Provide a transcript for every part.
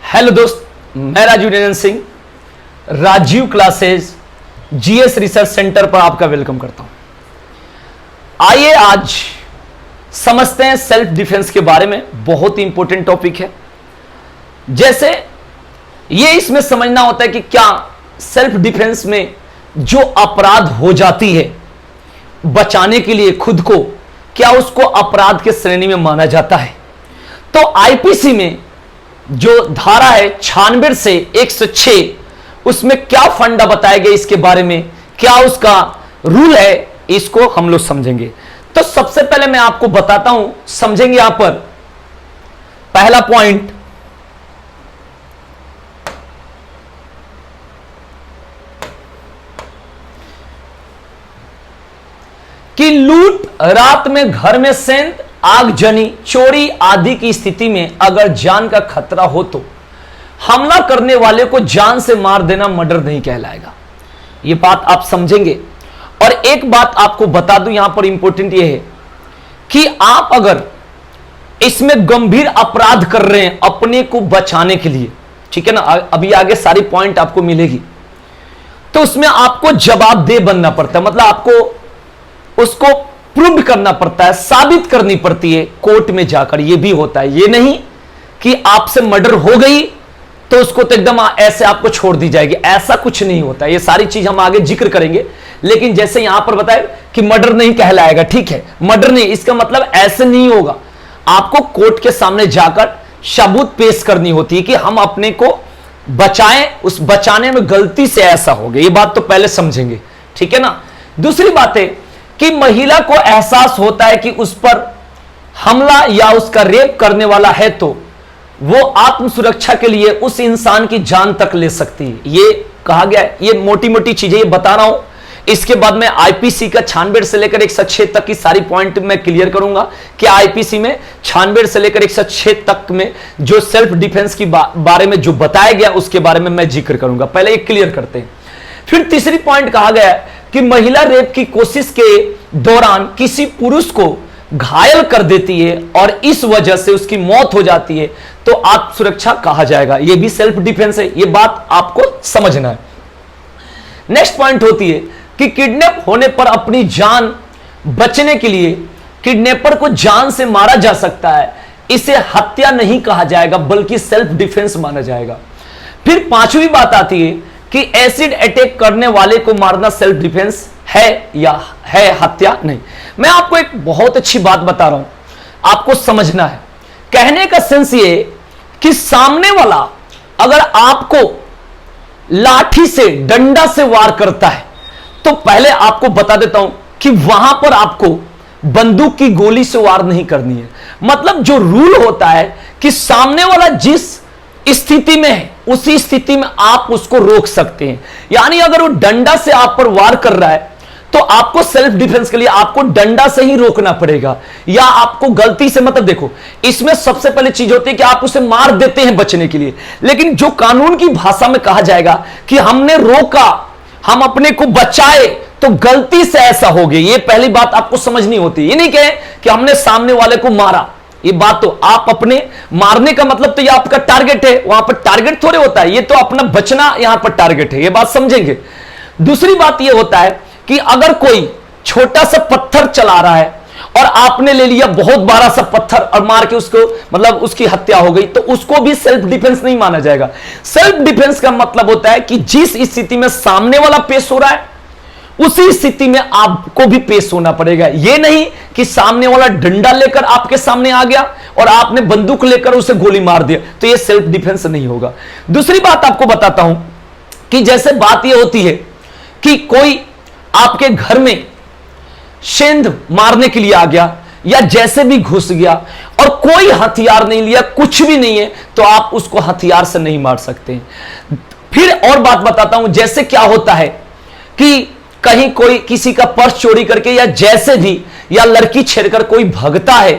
Hello दोस्त, मैं Rajiv Ranjan Singh Rajiv classes GS research centre पर आपका वेलकम करता हूं। आइए आज समझते हैं सेल्फ डिफेंस के बारे में। बहुत ही इंपॉर्टेंट टॉपिक है। जैसे ये इसमें समझना होता है कि क्या सेल्फ डिफेंस में जो अपराध हो जाती है बचाने के लिए खुद को, क्या उसको अपराध के श्रेणी में माना जाता है। तो आईपीसी में जो धारा है 96 से 106, उसमें क्या फंडा बताए गए इसके बारे में, क्या उसका रूल है, इसको हम लोग समझेंगे। तो सबसे पहले मैं आपको बताता हूं, समझेंगे यहां पर पहला पॉइंट, कि लूट, रात में घर में सेंध, आगजनी, चोरी आदि की स्थिति में अगर जान का खतरा हो तो हमला करने वाले को जान से मार देना मर्डर नहीं कहलाएगा। यह बात आप समझेंगे। और एक बात आपको बता दूं, यहां पर इंपॉर्टेंट यह है कि आप अगर इसमें गंभीर अपराध कर रहे हैं अपने को बचाने के लिए, ठीक है ना, अभी आगे सारी पॉइंट आपको मिलेगी, तो उसमें आपको जवाबदेह बनना पड़ता है। मतलब आपको उसको प्रूव करना पड़ता है, साबित करनी पड़ती है कोर्ट में जाकर। यह भी होता है, यह नहीं कि आपसे मर्डर हो गई तो उसको तो एकदम ऐसे आपको छोड़ दी जाएगी, ऐसा कुछ नहीं होता। ये सारी चीज हम आगे जिक्र करेंगे। लेकिन जैसे यहां पर बताए कि मर्डर नहीं कहलाएगा, ठीक है, मर्डर नहीं, इसका मतलब ऐसे नहीं होगा। आपको कोर्ट के सामने जाकर सबूत पेश करनी होती है कि हम अपने को बचाएं, उस बचाने में गलती से ऐसा हो गया। ये बात तो पहले समझेंगे, ठीक है ना। दूसरी बात है कि महिला को एहसास होता है कि उस पर हमला या उसका रेप करने वाला है तो वो आत्म सुरक्षा के लिए उस इंसान की जान तक ले सकती है। ये कहा गया है। ये मोटी मोटी चीजें ये बता रहा हूं। इसके बाद मैं आईपीसी का 96 से लेकर 106 तक की सारी पॉइंट मैं क्लियर करूंगा कि आईपीसी में 96 से लेकर 106 तक में जो सेल्फ डिफेंस की बारे में जो बताया गया उसके बारे में मैं जिक्र करूंगा। पहले एक क्लियर करते हैं। फिर तीसरी पॉइंट कहा गया है कि महिला रेप की कोशिश के दौरान किसी पुरुष को घायल कर देती है और इस वजह से उसकी मौत हो जाती है तो आत्मसुरक्षा कहा जाएगा। यह भी सेल्फ डिफेंस है। यह बात आपको समझना है। नेक्स्ट पॉइंट होती है कि किडनैप होने पर अपनी जान बचने के लिए किडनैपर को जान से मारा जा सकता है। इसे हत्या नहीं कहा जाएगा बल्कि सेल्फ डिफेंस माना जाएगा। फिर पांचवी बात आती है कि एसिड अटैक करने वाले को मारना सेल्फ डिफेंस है या है हत्या नहीं। मैं आपको एक बहुत अच्छी बात बता रहा हूं, आपको समझना है। कहने का सेंस ये कि सामने वाला अगर आपको लाठी से, डंडा से वार करता है तो पहले आपको बता देता हूं कि वहां पर आपको बंदूक की गोली से वार नहीं करनी है। मतलब जो रूल होता है कि सामने वाला जिस स्थिति में है उसी स्थिति में आप उसको रोक सकते हैं। यानी अगर वो डंडा से आप पर वार कर रहा है तो आपको सेल्फ डिफेंस के लिए आपको डंडा से ही रोकना पड़ेगा, या आपको गलती से, मतलब देखो इसमें सबसे पहले चीज होती है कि आप उसे मार देते हैं बचने के लिए। लेकिन जो कानून की भाषा में कहा जाएगा कि हमने रोका, हम अपने को बचाए, तो गलती से ऐसा हो गया। ये पहली बात आपको समझनी होती है। ये नहीं कहे कि हमने सामने वाले को मारा। ये बात तो आप अपने मारने का मतलब तो ये आपका टारगेट है, वहां पर टारगेट थोड़े होता है। ये तो अपना बचना यहां पर टारगेट है। ये बात समझेंगे। दूसरी बात ये होता है कि अगर कोई छोटा सा पत्थर चला रहा है और आपने ले लिया बहुत बड़ा सा पत्थर और मार के उसको, मतलब उसकी हत्या हो गई, तो उसको भी सेल्फ डिफेंस नहीं माना जाएगा। सेल्फ डिफेंस का मतलब होता है कि जिस स्थिति में सामने वाला पेश हो रहा है उसी स्थिति में आपको भी पेश होना पड़ेगा। यह नहीं कि सामने वाला डंडा लेकर आपके सामने आ गया और आपने बंदूक लेकर उसे गोली मार दिया, तो यह सेल्फ डिफेंस नहीं होगा। दूसरी बात आपको बताता हूं कि जैसे बात यह होती है कि कोई आपके घर में सेंध मारने के लिए आ गया या जैसे भी घुस गया और कोई हथियार नहीं लिया, कुछ भी नहीं है, तो आप उसको हथियार से नहीं मार सकते। फिर और बात बताता हूं, जैसे क्या होता है कि कहीं कोई किसी का पर्स चोरी करके या जैसे भी, या लड़की छेड़कर कोई भगता है,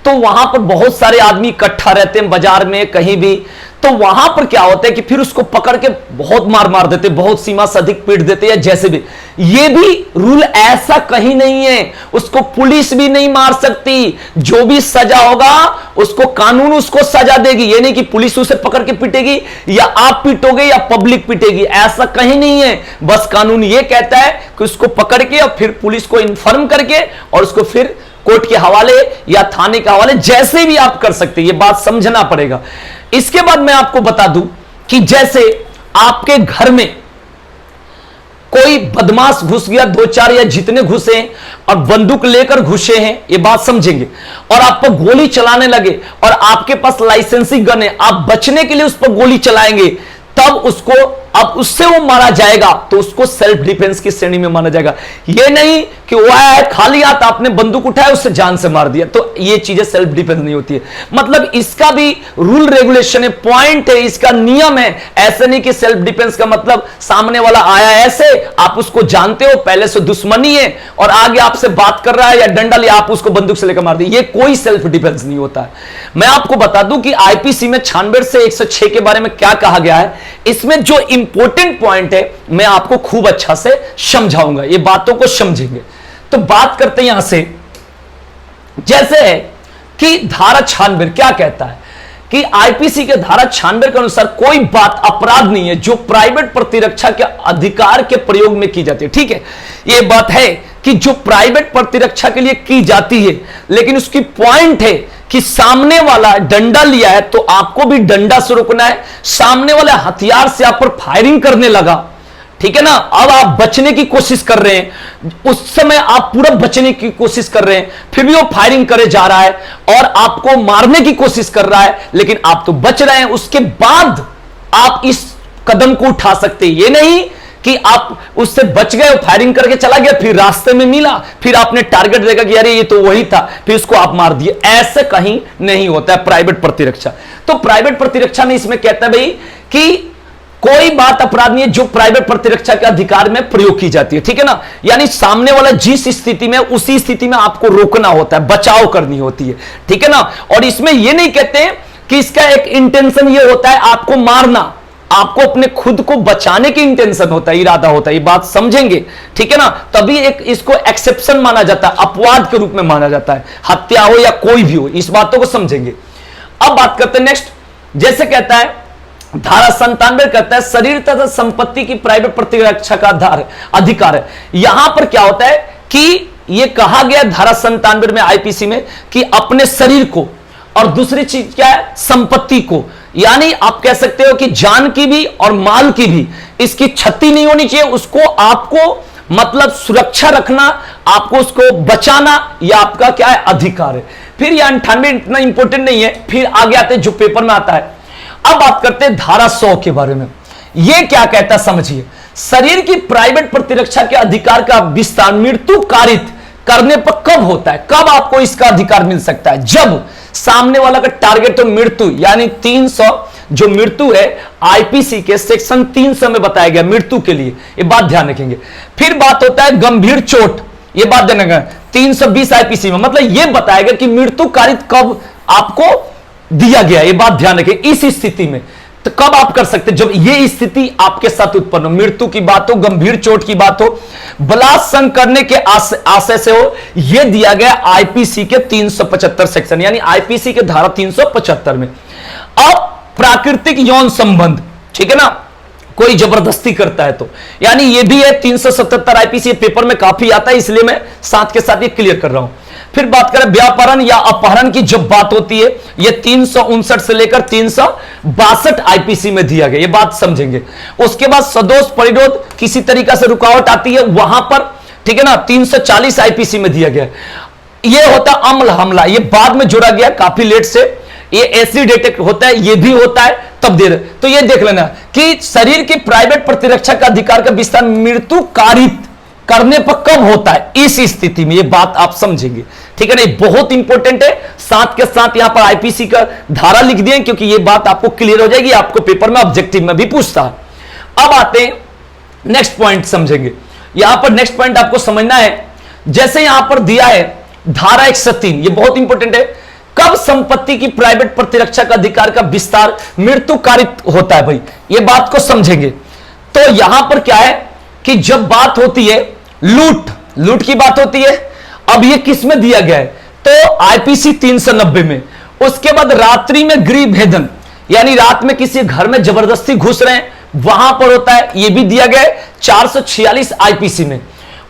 तो वहां पर बहुत सारे आदमी इकट्ठा रहते हैं बाजार में कहीं भी, तो वहां पर क्या होता है कि फिर उसको पकड़ के बहुत मार देते, बहुत सीमा से अधिक पीट देते, या जैसे भी। ये भी रूल ऐसा कहीं नहीं है, उसको पुलिस भी नहीं मार सकती। जो भी सजा होगा उसको कानून उसको सजा देगी। ये नहीं कि पुलिस उसे पकड़ के पीटेगी या आप पीटोगे या पब्लिक पीटेगी, ऐसा कहीं नहीं है। बस कानून ये कहता है कि उसको पकड़ के और फिर पुलिस को इन्फॉर्म करके और उसको फिर कोर्ट के हवाले या थाने के हवाले, जैसे भी आप कर सकते हैं। ये बात समझना पड़ेगा। इसके बाद मैं आपको बता दूं कि जैसे आपके घर में कोई बदमाश घुस गया, दो चार या जितने घुसे हैं और बंदूक लेकर घुसे हैं, ये बात समझेंगे, और आप पर गोली चलाने लगे और आपके पास लाइसेंसी गन है, आप बचने के लिए उस पर गोली चलाएंगे, तब उसको, अब उससे वो मारा जाएगा तो उसको सेल्फ डिफेंस की श्रेणी में माना जाएगा। ये नहीं कि वो आया है खाली हाथ, आपने बंदूक उठाया उससे जान से मार दिया, तो ये चीजें सेल्फ डिफेंस नहीं होती है। मतलब इसका भी रूल रेगुलेशन है, पॉइंट है, इसका नियम है। ऐसे नहीं कि सेल्फ डिफेंस का मतलब सामने वाला आया ऐसे, आप उसको जानते हो, पहले से दुश्मनी है और आगे आपसे बात कर रहा है या डंडा लिया, आप उसको बंदूक से लेकर मार दिए, ये कोई सेल्फ डिफेंस नहीं होता है। मैं आपको बता दूं कि आईपीसी में 96 से 106 के बारे में क्या कहा गया है। इसमें जो इंपॉर्टेंट पॉइंट है मैं आपको खूब अच्छा से समझाऊंगा, ये बातों को समझेंगे। तो बात करते हैं यहां से, जैसे है कि धारा 96 क्या कहता है कि आईपीसी के धारा 96 के अनुसार कोई बात अपराध नहीं है जो प्राइवेट प्रतिरक्षा के अधिकार के प्रयोग में की जाती है। ठीक है, यह बात है कि जो प्राइवेट प्रतिरक्षा के लिए की जाती है, लेकिन उसकी पॉइंट है कि सामने वाला डंडा लिया है तो आपको भी डंडा से रोकना है। सामने वाले हथियार से आप पर फायरिंग करने लगा, ठीक है ना, अब आप बचने की कोशिश कर रहे हैं, उस समय आप पूरा बचने की कोशिश कर रहे हैं, फिर भी वो फायरिंग करे जा रहा है और आपको मारने की कोशिश कर रहा है, लेकिन आप तो बच रहे हैं। उसके बाद आप इस कदम को उठा सकते हैं। ये नहीं कि आप उससे बच गए, फायरिंग करके चला गया, फिर रास्ते में मिला, फिर आपने टारगेट देखा कि अरे ये तो वही था, फिर उसको आप मार दिए। ऐसे कहीं नहीं होता है प्राइवेट प्रतिरक्षा। तो प्राइवेट प्रतिरक्षा में इसमें कहता है भाई कि कोई बात अपराध नहीं है जो प्राइवेट प्रतिरक्षा के अधिकार में प्रयोग की जाती है, ठीक है ना। यानी सामने वाला जिस स्थिति में, उसी स्थिति में आपको रोकना होता है, बचाव करनी होती है, ठीक है ना। और इसमें यह नहीं कहते कि इसका एक इंटेंशन यह होता है आपको मारना, आपको अपने खुद को बचाने की इंटेंशन होता है, इरादा होता है, ये बात समझेंगे, ठीक है ना। तभी एक इसको एक्सेप्शन माना जाता है, अपवाद के रूप में माना जाता है, हत्या हो या कोई भी हो, इस बातों को समझेंगे। अब बात करते हैं नेक्स्ट, जैसे कहता है धारा 97 कहता है शरीर तथा संपत्ति की प्राइवेट प्रतिरक्षा का अधिकार है। यहां पर क्या होता है कि यह कहा गया धारा 97 में आईपीसी में कि अपने शरीर को, और दूसरी चीज क्या है, संपत्ति को, यानी आप कह सकते हो कि जान की भी और माल की भी इसकी क्षति नहीं होनी चाहिए। उसको आपको मतलब सुरक्षा रखना, आपको उसको बचाना, यह आपका क्या है, अधिकार है। फिर यह 98 इतना इंपॉर्टेंट नहीं है, फिर आगे आते जो पेपर में आता है। अब बात करते हैं धारा 100 के बारे में। यह क्या कहता है समझिए, शरीर की प्राइवेट प्रतिरक्षा के अधिकार का विस्तार मृत्यु कारित करने पर कब होता है, कब आपको इसका अधिकार मिल सकता है, जब सामने वाला का टारगेट तो मृत्यु, यानी 300 जो मृत्यु है आईपीसी के सेक्शन 300 में बताया गया मृत्यु के लिए, ये बात ध्यान रखेंगे। फिर बात होता है गंभीर चोट, ये बात ध्यान रखेंगे 320 आईपीसी में, मतलब ये बताएगा कि मृत्यु कारित कब आपको दिया गया, ये बात ध्यान रखें। इस स्थिति में तो कब आप कर सकते, जब ये स्थिति आपके साथ उत्पन्न हो, मृत्यु की बात हो, गंभीर चोट की बात हो, बलात्संग करने के आशय से हो, यह दिया गया आईपीसी के 375 सेक्शन, यानी आईपीसी के धारा 375 में। अब प्राकृतिक यौन संबंध, ठीक है ना, कोई जबरदस्ती करता है तो, यानी यह भी है 377 आईपीसी, पेपर में काफी आता है, इसलिए मैं साथ के साथ ये क्लियर कर रहा हूं। फिर बात करें व्यापारण या अपहरण की जब बात होती है, यह 359 से लेकर 362 आईपीसी में दिया गया, यह बात समझेंगे। उसके बाद सदोष परिरोध, किसी तरीका से रुकावट आती है वहां पर, ठीक है ना, 340 आईपीसी में दिया गया। यह होता है अम्ल हमला, यह बाद में जोड़ा गया काफी लेट से। ये एसिड अटैक होता है, यह भी होता है तब दे रहे, तो यह देख लेना कि शरीर की प्राइवेट प्रतिरक्षा का अधिकार का विस्तार मृत्यु कारित करने पर कब होता है, इस स्थिति में, यह बात आप समझेंगे, ठीक है ना। बहुत इंपॉर्टेंट है, साथ के साथ यहां पर आईपीसी का धारा लिख दिए क्योंकि यह बात आपको क्लियर हो जाएगी, आपको पेपर में ऑब्जेक्टिव में भी पूछता है। अब आते हैं नेक्स्ट पॉइंट समझेंगे। यहां पर नेक्स्ट पॉइंट आपको समझना है, जैसे यहां पर दिया है धारा 103, यह बहुत इंपॉर्टेंट है। तब संपत्ति की प्राइवेट प्रतिरक्षा का अधिकार का विस्तार मृत्यु कारित होता है। भाई ये बात को समझेंगे। तो यहां पर क्या है कि जब बात होती है लूट की बात होती है, अब ये किस में दिया गया है, तो आईपीसी 390 में। उसके बाद रात्रि में गृह भेदन, यानी रात में किसी घर में जबरदस्ती घुस रहे हैं, वहां पर होता है, ये भी दिया गया है 446 आईपीसी में।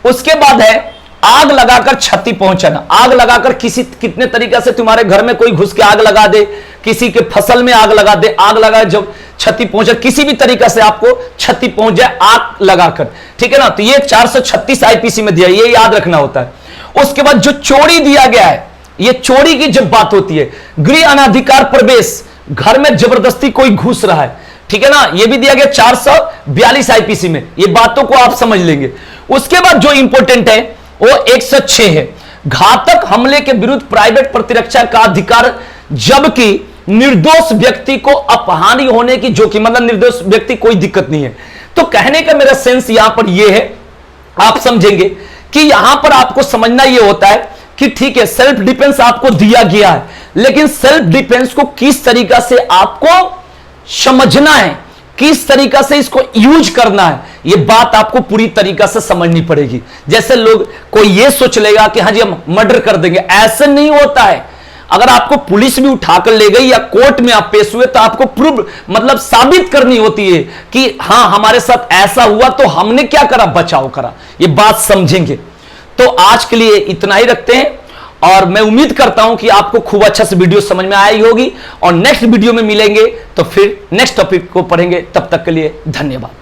उसके बाद है आग लगाकर क्षति पहुंचाना, आग लगाकर कितने तरीके से तुम्हारे घर में कोई घुस के आग लगा दे, किसी के फसल में आग लगा दे, आग लगा जब क्षति पहुंचे, किसी भी तरीके से आपको क्षति पहुंच जाए आग लगाकर, ठीक है ना। तो ये 436 आईपीसी में दिया, ये याद रखना होता है। उसके बाद जो चोरी दिया गया है, ये चोरी की जब बात होती है, गृह अनाधिकार प्रवेश, घर में जबरदस्ती कोई घुस रहा है, ठीक है ना, ये भी दिया गया 442 आईपीसी में। ये बातों को आप समझ लेंगे। उसके बाद जो इंपॉर्टेंट है वो 106 है, घातक हमले के विरुद्ध प्राइवेट प्रतिरक्षा का अधिकार, जबकि निर्दोष व्यक्ति को अपहानि होने की जोखिम, मतलब निर्दोष व्यक्ति कोई दिक्कत नहीं है। तो कहने का मेरा सेंस यहां पर यह है, आप समझेंगे कि यहां पर आपको समझना यह होता है कि ठीक है सेल्फ डिफेंस आपको दिया गया है, लेकिन सेल्फ डिफेंस को किस तरीका से आपको समझना है, किस तरीका से इसको यूज करना है, यह बात आपको पूरी तरीका से समझनी पड़ेगी। जैसे लोग कोई यह सोच लेगा कि हाँ जी हम मर्डर कर देंगे, ऐसे नहीं होता है। अगर आपको पुलिस भी उठाकर ले गई या कोर्ट में आप पेश हुए, तो आपको प्रूव मतलब साबित करनी होती है कि हां हमारे साथ ऐसा हुआ, तो हमने क्या करा, बचाव करा। ये बात समझेंगे। तो आज के लिए इतना ही रखते हैं, और मैं उम्मीद करता हूं कि आपको खूब अच्छा से वीडियो समझ में आई होगी, और नेक्स्ट वीडियो में मिलेंगे तो फिर नेक्स्ट टॉपिक को पढ़ेंगे। तब तक के लिए धन्यवाद।